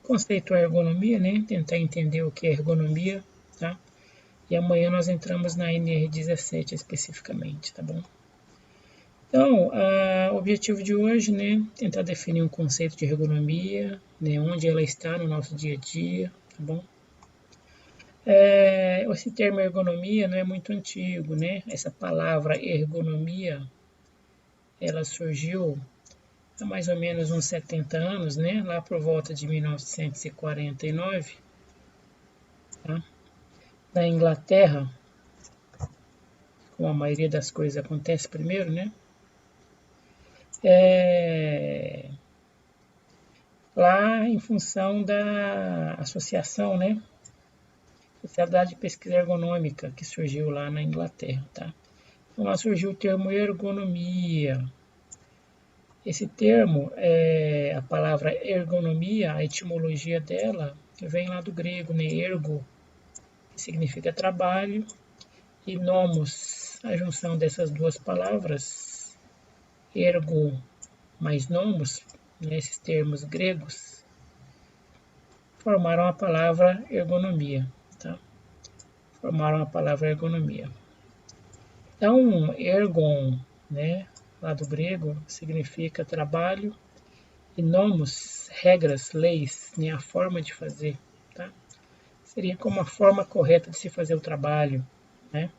Conceito é ergonomia, né? Tentar entender o que é ergonomia, tá? E amanhã nós entramos na NR17 especificamente, tá bom? Então, o objetivo de hoje, né, tentar definir um conceito de ergonomia, né, onde ela está no nosso dia a dia, tá bom? Esse termo ergonomia não é muito antigo, né? Essa palavra ergonomia, ela surgiu há mais ou menos uns 70 anos, né? Lá por volta de 1949, tá? Na Inglaterra, como a maioria das coisas acontece primeiro, né? Lá em função da associação, né? Sociedade de Pesquisa Ergonômica, que surgiu lá na Inglaterra, tá? Então lá surgiu o termo ergonomia. Esse termo, a palavra ergonomia, a etimologia dela vem lá do grego, né? Ergo, que significa trabalho, e nomos, a junção dessas duas palavras, ergo mais nomos, né? Esses termos gregos, formaram a palavra ergonomia, tá? Formaram a palavra ergonomia. Então, ergon, né, lá do grego, significa trabalho, e nomos, regras, leis, né, a forma de fazer, tá? Seria como a forma correta de se fazer o trabalho, né?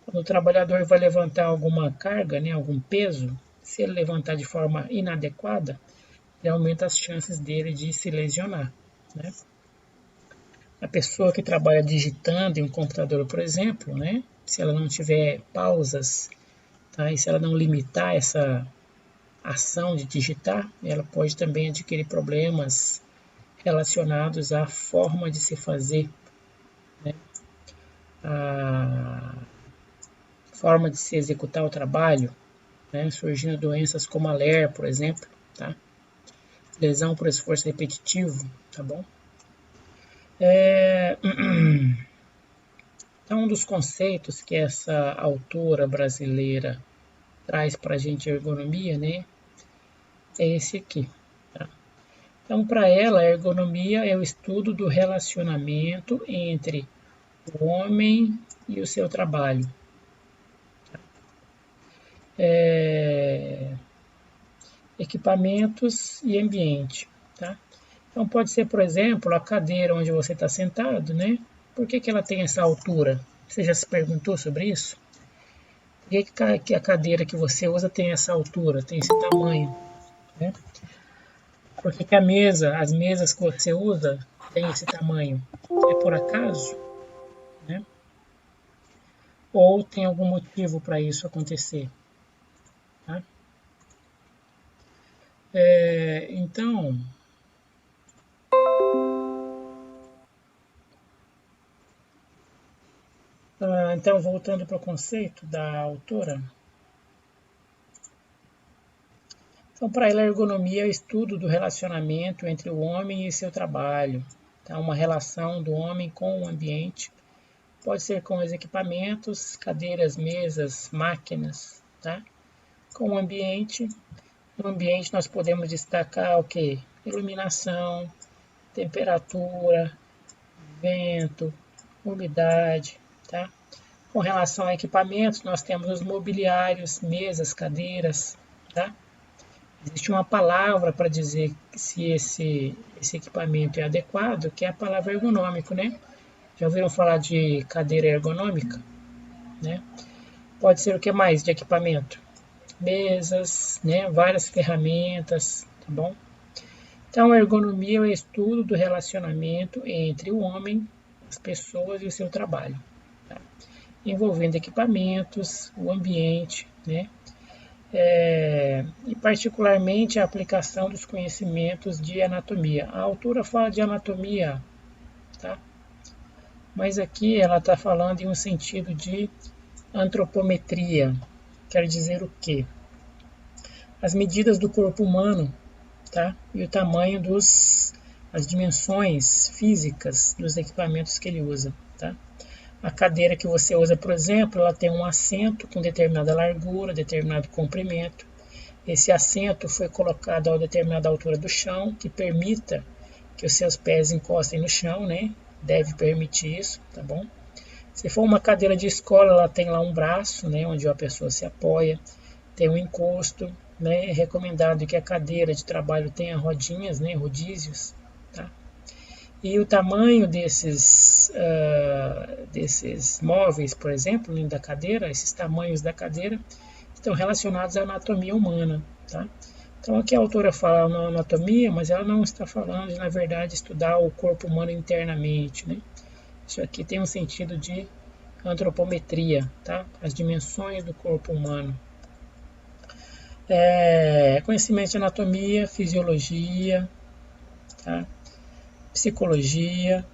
Quando o trabalhador vai levantar alguma carga, né, algum peso, se ele levantar de forma inadequada, ele aumenta as chances dele de se lesionar, né? A pessoa que trabalha digitando em um computador, por exemplo, né, se ela não tiver pausas, tá, e se ela não limitar essa ação de digitar, ela pode também adquirir problemas relacionados à forma de se fazer, né, a forma de se executar o trabalho, né, surgindo doenças como a LER, por exemplo, tá? Lesão por esforço repetitivo, tá bom? Então, um dos conceitos que essa autora brasileira traz para a gente ergonomia, né, é esse aqui. Tá? Então, para ela, a ergonomia é o estudo do relacionamento entre o homem e o seu trabalho. Equipamentos e ambiente. Tá? Então, pode ser, por exemplo, a cadeira onde você está sentado, né? Por que ela tem essa altura? Você já se perguntou sobre isso? Por que a cadeira que você usa tem essa altura, tem esse tamanho? Né? Por que a mesa, as mesas que você usa, tem esse tamanho? É por acaso? Né? Ou tem algum motivo para isso acontecer? Tá? Então, voltando para o conceito da autora, então, para ela, a ergonomia é o estudo do relacionamento entre o homem e seu trabalho, tá? Uma relação do homem com o ambiente, pode ser com os equipamentos, cadeiras, mesas, máquinas, tá? Com o ambiente. No ambiente nós podemos destacar o que? Iluminação, temperatura, vento, umidade, tá? Com relação a equipamentos, nós temos os mobiliários, mesas, cadeiras, tá? Existe uma palavra para dizer se esse equipamento é adequado, que é a palavra ergonômico, né? Já ouviram falar de cadeira ergonômica, né? Pode ser o que mais de equipamento? Mesas, né? Várias ferramentas, tá bom? Então, a ergonomia é o estudo do relacionamento entre o homem, as pessoas e o seu trabalho, tá? Envolvendo equipamentos, o ambiente, né? E particularmente a aplicação dos conhecimentos de anatomia. A autora fala de anatomia, tá? Mas aqui ela está falando em um sentido de antropometria. Quer dizer o quê? As medidas do corpo humano, tá? E o tamanho as dimensões físicas dos equipamentos que ele usa, tá? A cadeira que você usa, por exemplo, ela tem um assento com determinada largura, determinado comprimento. Esse assento foi colocado a determinada altura do chão, que permita que os seus pés encostem no chão, né? Deve permitir isso, tá bom? Se for uma cadeira de escola, ela tem lá um braço, né, onde a pessoa se apoia, tem um encosto, né? É recomendado que a cadeira de trabalho tenha rodinhas, né, rodízios, tá? E o tamanho desses móveis, por exemplo, né, da cadeira, esses tamanhos da cadeira, estão relacionados à anatomia humana, tá? Então aqui a autora fala na anatomia, mas ela não está falando de, na verdade, estudar o corpo humano internamente, né? Isso aqui tem um sentido de antropometria, tá? As dimensões do corpo humano. Conhecimento de anatomia, fisiologia, tá? Psicologia.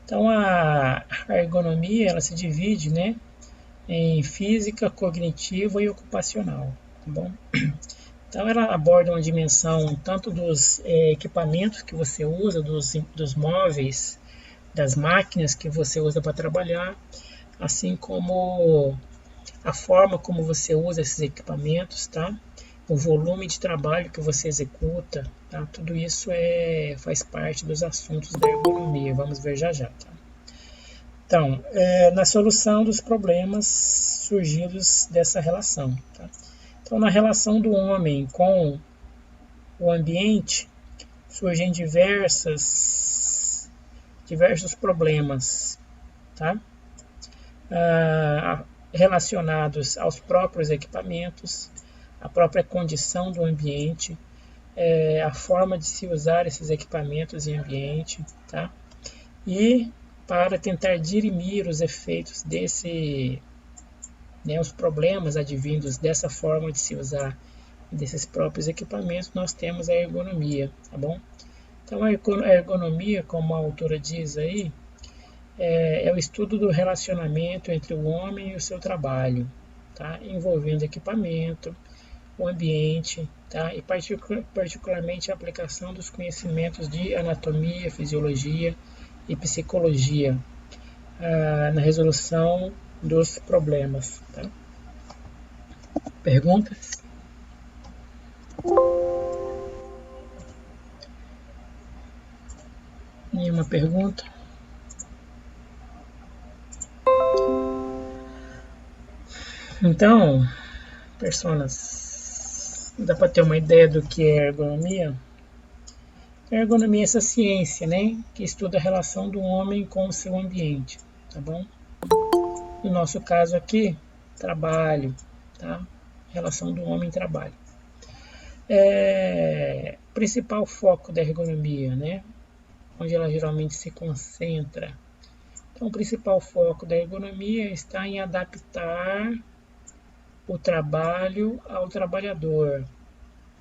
Então a ergonomia ela se divide, né, em física, cognitiva e ocupacional, tá bom? Então ela aborda uma dimensão tanto dos equipamentos que você usa, dos móveis, das máquinas que você usa para trabalhar, assim como a forma como você usa esses equipamentos, tá? O volume de trabalho que você executa, tá? Tudo isso faz parte dos assuntos da ergonomia. Vamos ver já já, tá? Então, na solução dos problemas surgidos dessa relação, tá? Então, na relação do homem com o ambiente, surgem diversos problemas, tá? Relacionados aos próprios equipamentos, a própria condição do ambiente, a forma de se usar esses equipamentos em ambiente, tá? E para tentar dirimir os efeitos os problemas advindos dessa forma de se usar desses próprios equipamentos, nós temos a ergonomia, tá bom? Então a ergonomia, como a autora diz aí, é o estudo do relacionamento entre o homem e o seu trabalho, tá? Envolvendo equipamento, o ambiente, tá? E particularmente a aplicação dos conhecimentos de anatomia, fisiologia e psicologia na resolução dos problemas, tá? Perguntas? Nenhuma pergunta? Então, personas, dá para ter uma ideia do que é ergonomia? A ergonomia é essa ciência, né, que estuda a relação do homem com o seu ambiente, tá bom? No nosso caso aqui, trabalho, tá? Relação do homem-trabalho. Principal foco da ergonomia, né? Onde ela geralmente se concentra. Então, o principal foco da ergonomia está em adaptar o trabalho ao trabalhador,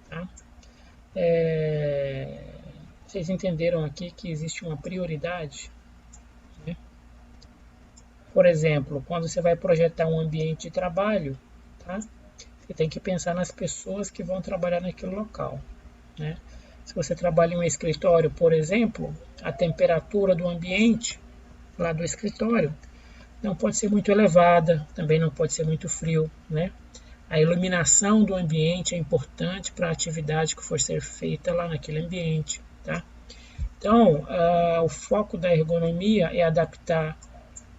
tá? Vocês entenderam aqui que existe uma prioridade, né? Por exemplo, quando você vai projetar um ambiente de trabalho, tá? Você tem que pensar nas pessoas que vão trabalhar naquele local, né? Se você trabalha em um escritório, por exemplo, a temperatura do ambiente lá do escritório não pode ser muito elevada, também não pode ser muito frio, né? A iluminação do ambiente é importante para a atividade que for ser feita lá naquele ambiente, tá? Então, o foco da ergonomia é adaptar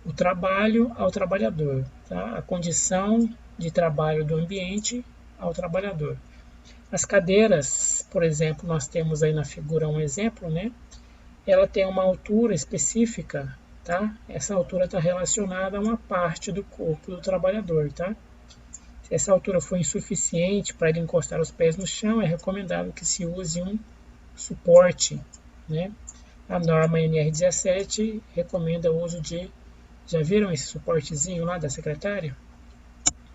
o trabalho ao trabalhador, tá? A condição de trabalho do ambiente ao trabalhador. As cadeiras, por exemplo, nós temos aí na figura um exemplo, né? Ela tem uma altura específica, tá? Essa altura está relacionada a uma parte do corpo do trabalhador, tá? Se essa altura for insuficiente para ele encostar os pés no chão, é recomendável que se use um suporte, né? A norma NR17 recomenda o uso de... Já viram esse suportezinho lá da secretária?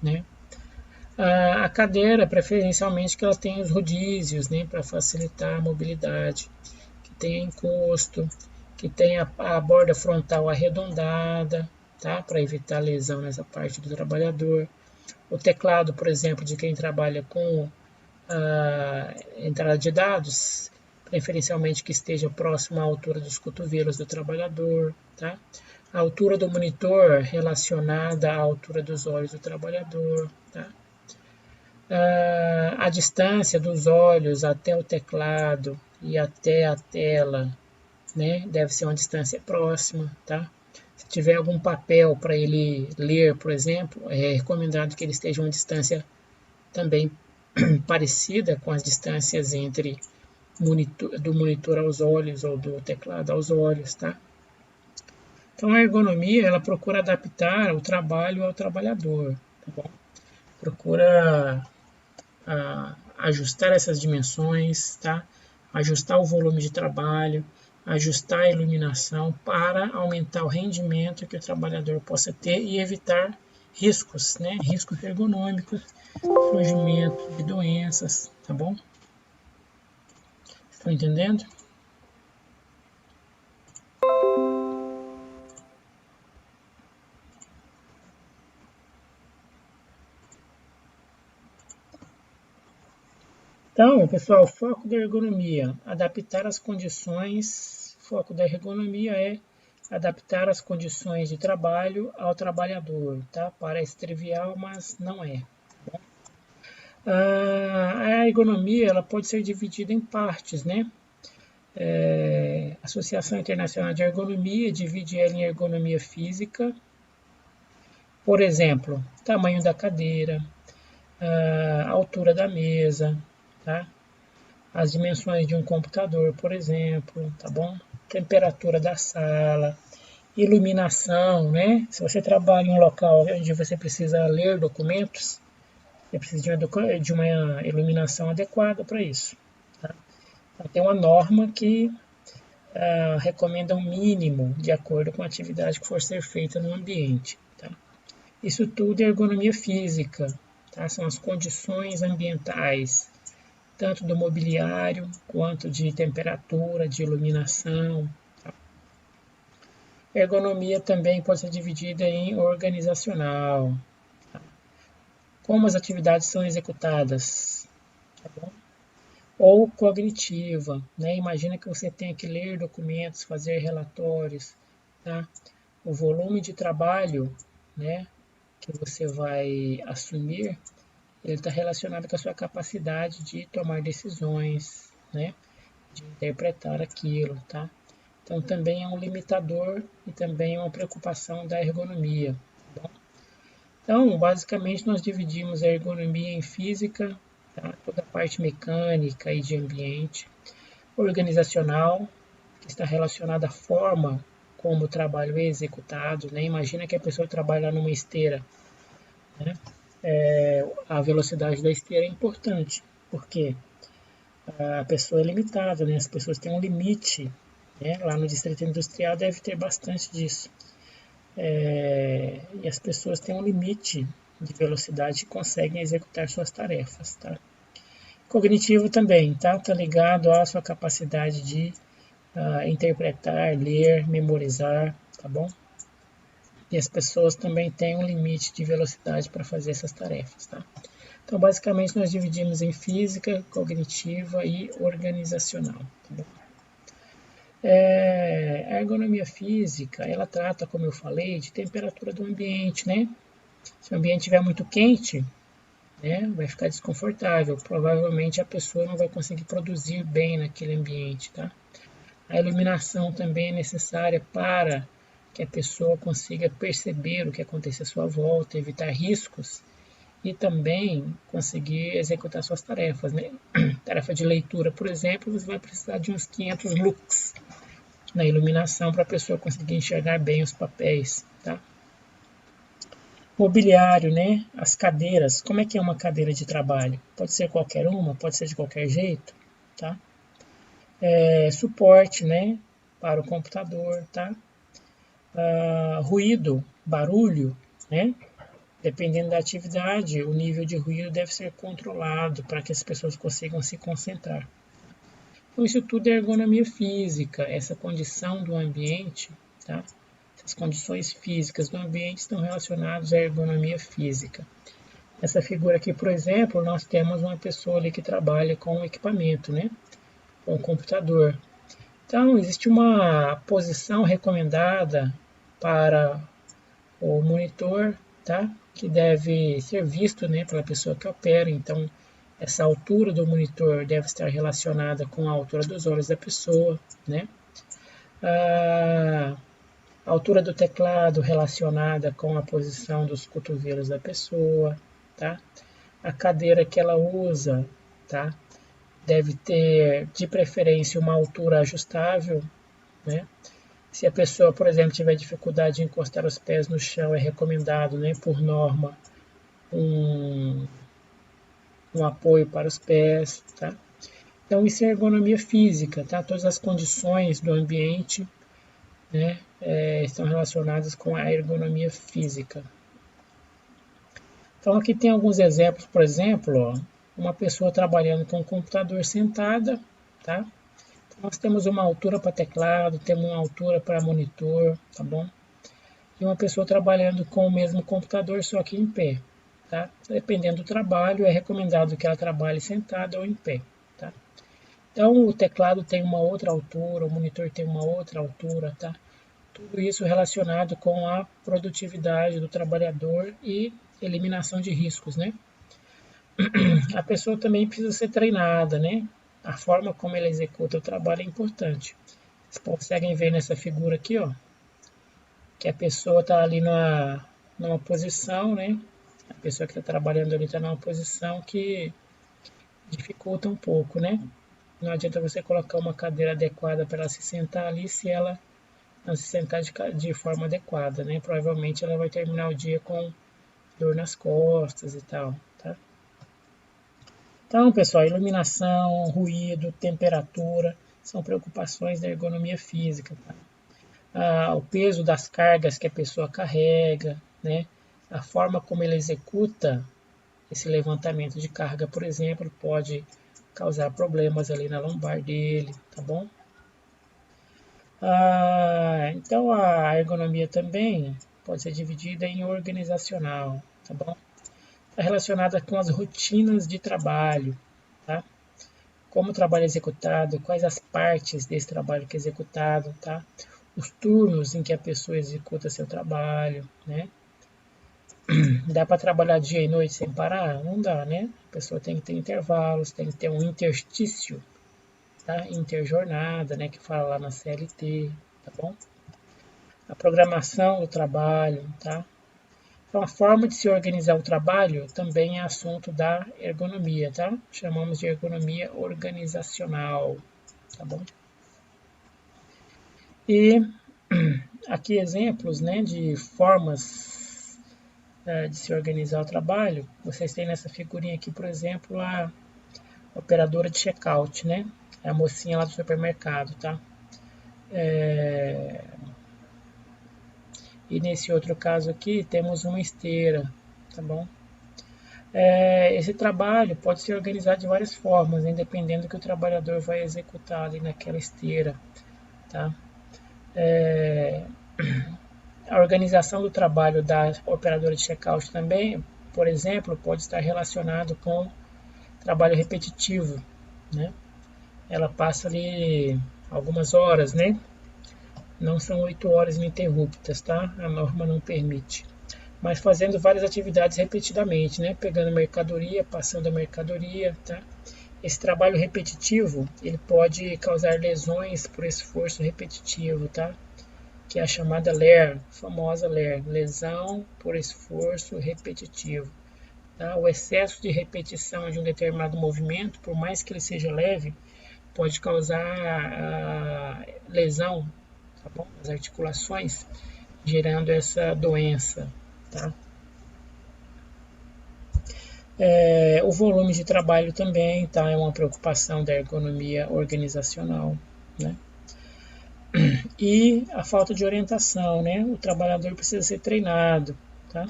Né? A cadeira, preferencialmente, que ela tenha os rodízios, né? Para facilitar a mobilidade. Que tenha encosto, que tenha a borda frontal arredondada, tá? Para evitar lesão nessa parte do trabalhador. O teclado, por exemplo, de quem trabalha com a entrada de dados, preferencialmente que esteja próximo à altura dos cotovelos do trabalhador, tá? A altura do monitor relacionada à altura dos olhos do trabalhador, tá? A distância dos olhos até o teclado e até a tela, né? Deve ser uma distância próxima, tá? Se tiver algum papel para ele ler, por exemplo, é recomendado que ele esteja a uma distância também parecida com as distâncias entre do monitor aos olhos ou do teclado aos olhos, tá? Então a ergonomia, ela procura adaptar o trabalho ao trabalhador, tá bom? Procura ajustar essas dimensões, tá? Ajustar o volume de trabalho, ajustar a iluminação para aumentar o rendimento que o trabalhador possa ter e evitar riscos, né? Riscos ergonômicos, surgimento de doenças, tá bom? Estão entendendo? Então, pessoal, foco da ergonomia, adaptar as condições, foco da ergonomia é adaptar as condições de trabalho ao trabalhador, tá? Parece trivial, mas não é. Tá? A ergonomia, ela pode ser dividida em partes, né? A Associação Internacional de Ergonomia divide ela em ergonomia física, por exemplo, tamanho da cadeira, a altura da mesa, tá? As dimensões de um computador, por exemplo, tá bom? Temperatura da sala, iluminação, né? Se você trabalha em um local onde você precisa ler documentos, você precisa de uma iluminação adequada para isso. Tá? Então, tem uma norma que recomenda um mínimo de acordo com a atividade que for ser feita no ambiente. Tá? Isso tudo é ergonomia física, tá? São as condições ambientais, tanto do mobiliário quanto de temperatura, de iluminação. Tá? Ergonomia também pode ser dividida em organizacional, tá? Como as atividades são executadas, tá bom? Ou cognitiva, né? Imagina que você tem que ler documentos, fazer relatórios, tá? O volume de trabalho, né, que você vai assumir, ele está relacionado com a sua capacidade de tomar decisões, né, de interpretar aquilo, tá? Então também é um limitador e também é uma preocupação da ergonomia. Tá bom? Então, basicamente nós dividimos a ergonomia em física, tá? Toda a parte mecânica e de ambiente, organizacional, que está relacionada à forma como o trabalho é executado, né? Imagina que a pessoa trabalha numa esteira, né? A velocidade da esteira é importante, porque a pessoa é limitada, né? As pessoas têm um limite, né? Lá no distrito industrial deve ter bastante disso. E as pessoas têm um limite de velocidade que conseguem executar suas tarefas, tá? Cognitivo também, tá? Tá ligado à sua capacidade de interpretar, ler, memorizar, tá bom? E as pessoas também têm um limite de velocidade para fazer essas tarefas, tá? Então, basicamente, nós dividimos em física, cognitiva e organizacional. Tá bom? A ergonomia física, ela trata, como eu falei, de temperatura do ambiente, né? Se o ambiente estiver muito quente, né, vai ficar desconfortável. Provavelmente a pessoa não vai conseguir produzir bem naquele ambiente, tá? A iluminação também é necessária para que a pessoa consiga perceber o que acontece à sua volta, evitar riscos e também conseguir executar suas tarefas, né? Tarefa de leitura, por exemplo, você vai precisar de uns 500 lux na iluminação para a pessoa conseguir enxergar bem os papéis, tá? Mobiliário, né? As cadeiras. Como é que é uma cadeira de trabalho? Pode ser qualquer uma, pode ser de qualquer jeito, tá? Suporte, né? Para o computador, tá? Ruído, barulho, né? Dependendo da atividade, o nível de ruído deve ser controlado para que as pessoas consigam se concentrar. Então, isso tudo é ergonomia física, essa condição do ambiente, tá? Essas condições físicas do ambiente estão relacionadas à ergonomia física. Essa figura aqui, por exemplo, nós temos uma pessoa ali que trabalha com o equipamento, né? Com o computador. Então, existe uma posição recomendada para o monitor, tá? Que deve ser visto, né, pela pessoa que opera. Então, essa altura do monitor deve estar relacionada com a altura dos olhos da pessoa, né? A altura do teclado relacionada com a posição dos cotovelos da pessoa, tá? A cadeira que ela usa, tá? Deve ter, de preferência, uma altura ajustável, né? Se a pessoa, por exemplo, tiver dificuldade de encostar os pés no chão, é recomendado, né, por norma, um apoio para os pés, tá? Então, isso é ergonomia física, tá? Todas as condições do ambiente, né, estão relacionadas com a ergonomia física. Então, aqui tem alguns exemplos, por exemplo, ó, uma pessoa trabalhando com o computador sentada, tá? Nós temos uma altura para teclado, temos uma altura para monitor, tá bom? E uma pessoa trabalhando com o mesmo computador, só que em pé, tá? Dependendo do trabalho, é recomendado que ela trabalhe sentada ou em pé, tá? Então, o teclado tem uma outra altura, o monitor tem uma outra altura, tá? Tudo isso relacionado com a produtividade do trabalhador e eliminação de riscos, né? A pessoa também precisa ser treinada, né? A forma como ela executa o trabalho é importante. Vocês conseguem ver nessa figura aqui, ó, que a pessoa está ali numa posição, né? A pessoa que está trabalhando ali está numa posição que dificulta um pouco, né? Não adianta você colocar uma cadeira adequada para ela se sentar ali se ela não se sentar de forma adequada, né? Provavelmente ela vai terminar o dia com dor nas costas e tal, tá? Então, pessoal, iluminação, ruído, temperatura são preocupações da ergonomia física, tá? O peso das cargas que a pessoa carrega, né? A forma como ele executa esse levantamento de carga, por exemplo, pode causar problemas ali na lombar dele, tá bom? Então a ergonomia também pode ser dividida em organizacional, tá bom? Está relacionada com as rotinas de trabalho, tá? Como o trabalho é executado, quais as partes desse trabalho que é executado, tá? Os turnos em que a pessoa executa seu trabalho, né? Dá para trabalhar dia e noite sem parar? Não dá, né? A pessoa tem que ter intervalos, tem que ter um interstício, tá? Interjornada, né? Que fala lá na CLT, tá bom? A programação do trabalho, tá? Então, a forma de se organizar o trabalho também é assunto da ergonomia, tá? Chamamos de ergonomia organizacional, tá bom? E aqui exemplos, né, de formas de se organizar o trabalho. Vocês têm nessa figurinha aqui, por exemplo, a operadora de checkout, né? É a mocinha lá do supermercado, tá? E nesse outro caso aqui temos uma esteira, tá bom? Esse trabalho pode ser organizado de várias formas, né, dependendo do que o trabalhador vai executar ali naquela esteira, tá? A organização do trabalho da operadora de checkout também, por exemplo, pode estar relacionado com trabalho repetitivo, né? Ela passa ali algumas horas, né? Não são 8 horas ininterruptas, tá? A norma não permite. Mas fazendo várias atividades repetidamente, né? Pegando mercadoria, passando a mercadoria, tá? Esse trabalho repetitivo, ele pode causar lesões por esforço repetitivo, tá? Que é a chamada LER, famosa LER, lesão por esforço repetitivo. Tá? O excesso de repetição de um determinado movimento, por mais que ele seja leve, pode causar lesão, tá bom? As articulações, gerando essa doença, tá? O volume de trabalho também, tá? É uma preocupação da ergonomia organizacional, né? E a falta de orientação, né? O trabalhador precisa ser treinado, tá?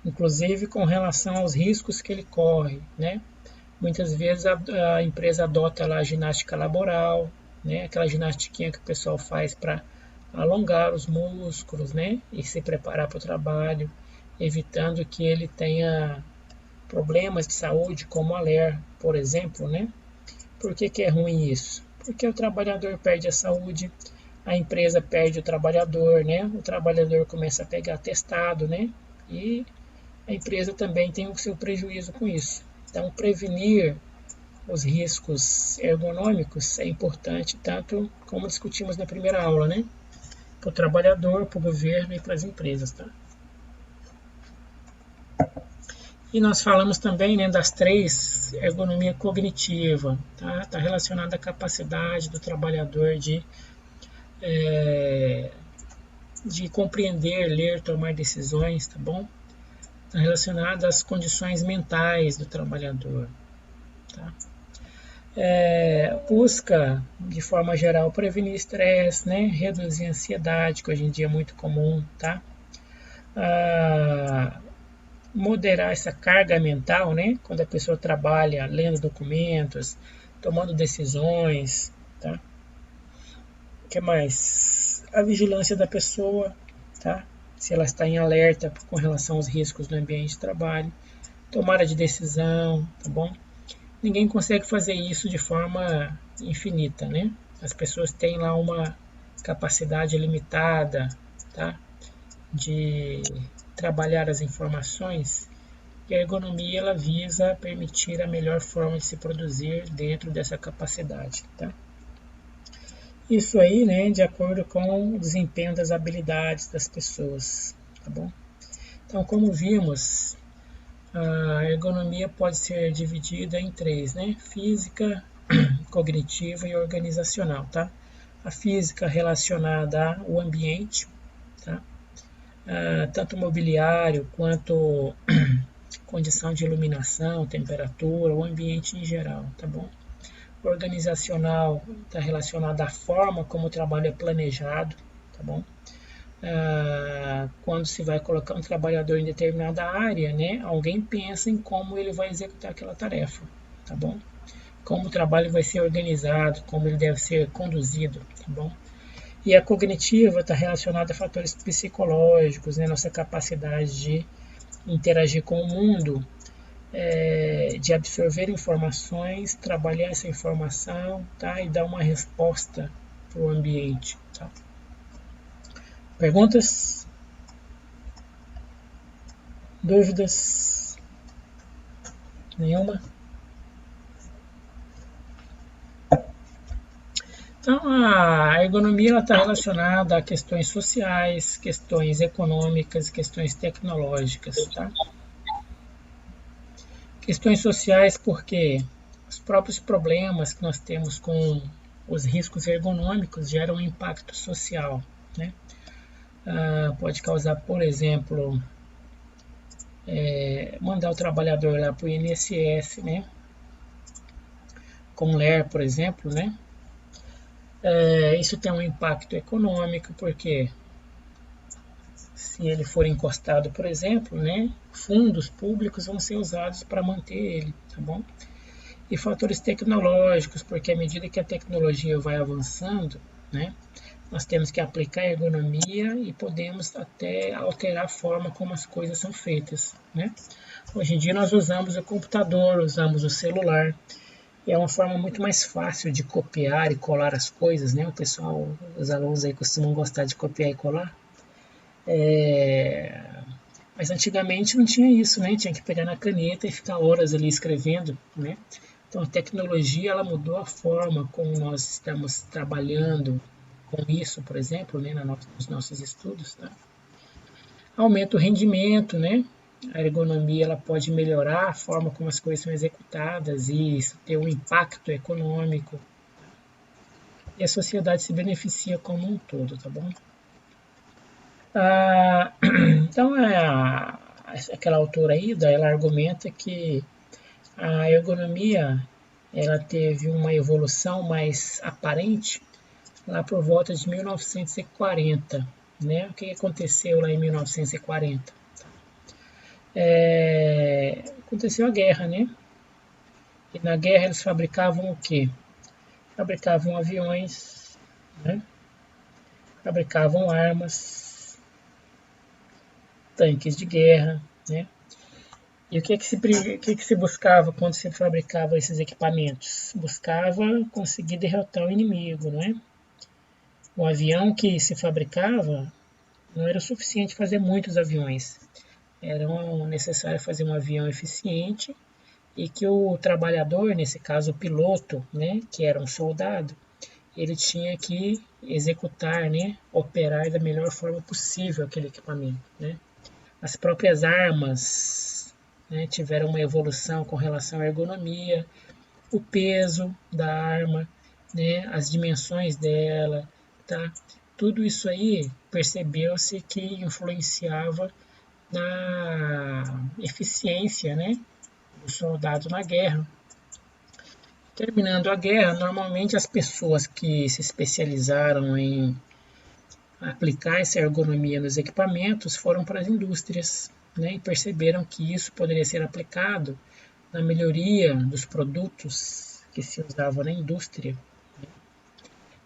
Inclusive com relação aos riscos que ele corre, né? Muitas vezes a empresa adota lá a ginástica laboral, né? Aquela ginastiquinha que o pessoal faz para alongar os músculos, né? E se preparar para o trabalho, evitando que ele tenha problemas de saúde como a LER, por exemplo, né? Por que é ruim isso? Porque o trabalhador perde a saúde, a empresa perde o trabalhador, né? O trabalhador começa a pegar atestado, né? E a empresa também tem o seu prejuízo com isso. Então, prevenir os riscos ergonômicos é importante, tanto como discutimos na primeira aula, né? Para o trabalhador, para o governo e para as empresas, tá? E nós falamos também, né, das três: ergonomia cognitiva, tá? Está relacionada à capacidade do trabalhador de compreender, ler, tomar decisões, tá bom? Está relacionada às condições mentais do trabalhador, tá? Busca, de forma geral, prevenir estresse, né? Reduzir a ansiedade, que hoje em dia é muito comum, tá? Moderar essa carga mental, né? Quando a pessoa trabalha lendo documentos, tomando decisões, tá? O que mais? A vigilância da pessoa, tá? Se ela está em alerta com relação aos riscos do ambiente de trabalho, tomada de decisão, tá bom? Ninguém consegue fazer isso de forma infinita, né? As pessoas têm lá uma capacidade limitada, tá? De trabalhar as informações, e a ergonomia ela visa permitir a melhor forma de se produzir dentro dessa capacidade, tá? Isso aí, né, de acordo com o desempenho das habilidades das pessoas, tá bom? Então, como vimos, a ergonomia pode ser dividida em três, né? Física, cognitiva e organizacional, tá? A física relacionada ao ambiente, tá? Tanto mobiliário quanto condição de iluminação, temperatura, o ambiente em geral, tá bom? Organizacional está relacionado à forma como o trabalho é planejado, tá bom? Quando se vai colocar um trabalhador em determinada área, né, alguém pensa em como ele vai executar aquela tarefa, tá bom? Como o trabalho vai ser organizado, como ele deve ser conduzido, tá bom? E a cognitiva está relacionada a fatores psicológicos, né, nossa capacidade de interagir com o mundo, de absorver informações, trabalhar essa informação, tá, e dar uma resposta para o ambiente, tá? Perguntas? Dúvidas? Nenhuma? Então, a ergonomia está relacionada a questões sociais, questões econômicas, questões tecnológicas, tá? Questões sociais porque os próprios problemas que nós temos com os riscos ergonômicos geram um impacto social, né? Pode causar, por exemplo, mandar o trabalhador lá para o INSS, né? Com LER, por exemplo, né? Isso tem um impacto econômico, porque se ele for encostado, por exemplo, né, fundos públicos vão ser usados para manter ele, tá bom? E fatores tecnológicos, porque à medida que a tecnologia vai avançando, né, nós temos que aplicar a ergonomia e podemos até alterar a forma como as coisas são feitas, né? Hoje em dia nós usamos o computador, usamos o celular, e é uma forma muito mais fácil de copiar e colar as coisas, né? O pessoal, os alunos aí costumam gostar de copiar e colar. Mas antigamente não tinha isso, né? Tinha que pegar na caneta e ficar horas ali escrevendo, né? Então a tecnologia ela mudou a forma como nós estamos trabalhando com isso, por exemplo, né? Nos nossos estudos, tá? Aumenta o rendimento, né? A ergonomia ela pode melhorar a forma como as coisas são executadas e isso ter um impacto econômico. E a sociedade se beneficia como um todo, tá bom? Então, aquela autora aí, ela argumenta que a ergonomia ela teve uma evolução mais aparente lá por volta de 1940, né? O que aconteceu lá em 1940? Aconteceu a guerra, né? E na guerra eles fabricavam o quê? Fabricavam aviões, né? Fabricavam armas, tanques de guerra, né? E o que se buscava quando se fabricava esses equipamentos? Buscava conseguir derrotar o inimigo, não é? O avião que se fabricava não era o suficiente fazer muitos aviões. Era necessário fazer um avião eficiente e que o trabalhador, nesse caso o piloto, né, que era um soldado, ele tinha que executar, né, operar da melhor forma possível aquele equipamento, né. As próprias armas, né, tiveram uma evolução com relação à ergonomia, o peso da arma, né, as dimensões dela, tá? Tudo isso aí percebeu-se que influenciava na eficiência, né, do soldado na guerra. Terminando a guerra, normalmente as pessoas que se especializaram em aplicar essa ergonomia nos equipamentos foram para as indústrias, né, e perceberam que isso poderia ser aplicado na melhoria dos produtos que se usavam na indústria.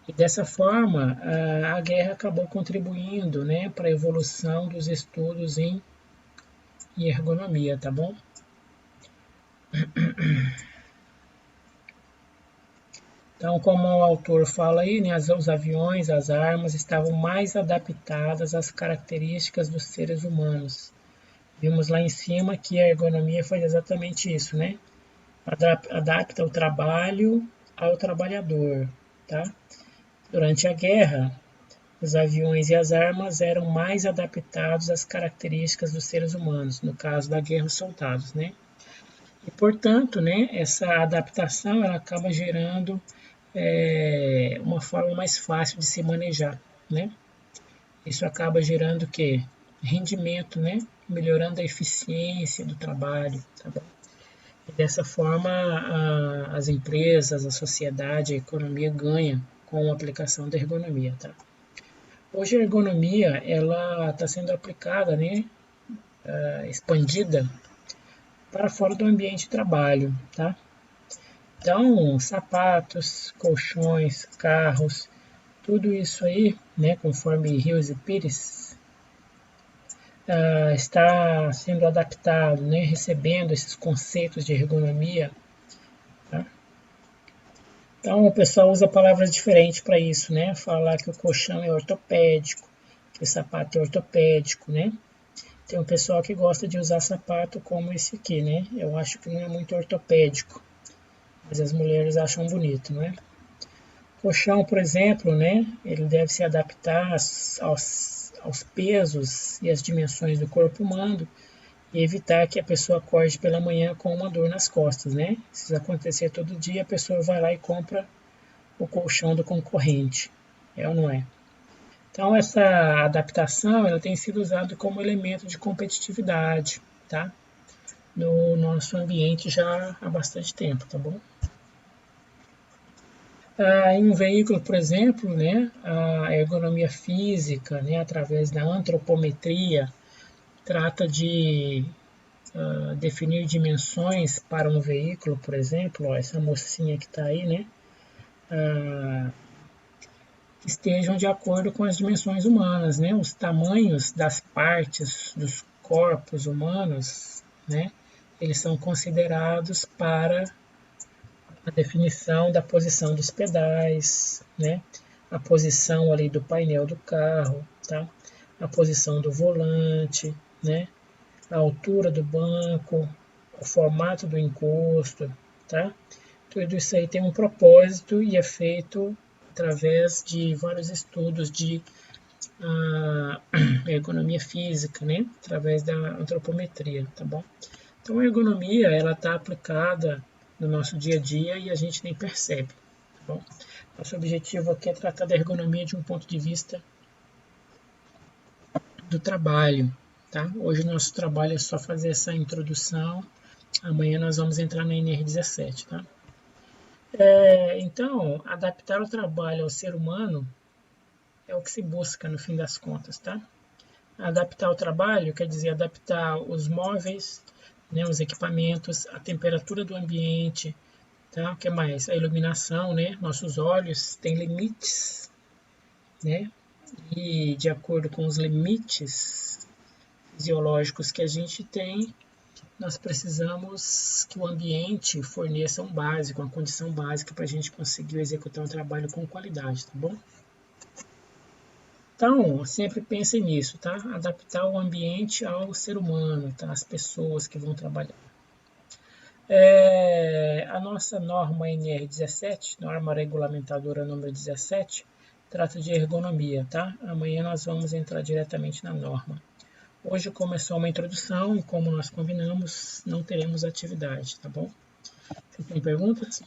E dessa forma, a guerra acabou contribuindo, né, para a evolução dos estudos em ergonomia, tá bom? Então, como o autor fala aí, né, os aviões, as armas estavam mais adaptadas às características dos seres humanos. Vimos lá em cima que a ergonomia foi exatamente isso, né? Adapta o trabalho ao trabalhador, tá? Durante a guerra, os aviões e as armas eram mais adaptados às características dos seres humanos, no caso da guerra, os soldados, né? E, portanto, né, essa adaptação ela acaba gerando uma forma mais fácil de se manejar, né? Isso acaba gerando o quê? Rendimento, né? Melhorando a eficiência do trabalho, tá bom? E dessa forma, as empresas, a sociedade, a economia ganha com a aplicação da ergonomia, tá? Hoje a ergonomia ela está sendo aplicada, né? Expandida para fora do ambiente de trabalho, tá? Então, sapatos, colchões, carros, tudo isso aí, né, conforme Rios e Pires, está sendo adaptado, né, recebendo esses conceitos de ergonomia. Tá? Então, o pessoal usa palavras diferentes para isso, né? Falar que o colchão é ortopédico, que o sapato é ortopédico, né? Tem um pessoal que gosta de usar sapato como esse aqui, né? Eu acho que não é muito ortopédico, mas as mulheres acham bonito, não é? Colchão, por exemplo, né, ele deve se adaptar aos pesos e às dimensões do corpo humano e evitar que a pessoa acorde pela manhã com uma dor nas costas, né? Se isso acontecer todo dia, a pessoa vai lá e compra o colchão do concorrente, é ou não é? Então, essa adaptação ela tem sido usada como elemento de competitividade, tá? No nosso ambiente já há bastante tempo, tá bom? Em um veículo, por exemplo, né, a ergonomia física, né, através da antropometria, trata de definir dimensões para um veículo, por exemplo, ó, essa mocinha que está aí, né, estejam de acordo com as dimensões humanas, né, os tamanhos das partes dos corpos humanos, né, eles são considerados para a definição da posição dos pedais, né? A posição ali do painel do carro, tá? A posição do volante, né? A altura do banco, o formato do encosto, tá? Tudo isso aí tem um propósito e é feito através de vários estudos de ergonomia física, né? Através da antropometria, tá bom? Então a ergonomia ela está aplicada no nosso dia a dia e a gente nem percebe. Tá bom? Nosso objetivo aqui é tratar da ergonomia de um ponto de vista do trabalho. Tá? Hoje nosso trabalho é só fazer essa introdução. Amanhã nós vamos entrar na NR17. Tá? Então, adaptar o trabalho ao ser humano é o que se busca no fim das contas. Tá? Adaptar o trabalho quer dizer adaptar os móveis, né, os equipamentos, a temperatura do ambiente, tá? O que mais? A iluminação, né? Nossos olhos têm limites, né? E de acordo com os limites fisiológicos que a gente tem, nós precisamos que o ambiente forneça um básico, uma condição básica para a gente conseguir executar um trabalho com qualidade, tá bom? Então, sempre pense nisso, tá? Adaptar o ambiente ao ser humano, tá? As pessoas que vão trabalhar. A nossa norma NR17, norma regulamentadora número 17, trata de ergonomia, tá? Amanhã nós vamos entrar diretamente na norma. Hoje começou uma introdução e como nós combinamos, não teremos atividade, tá bom? Você tem perguntas?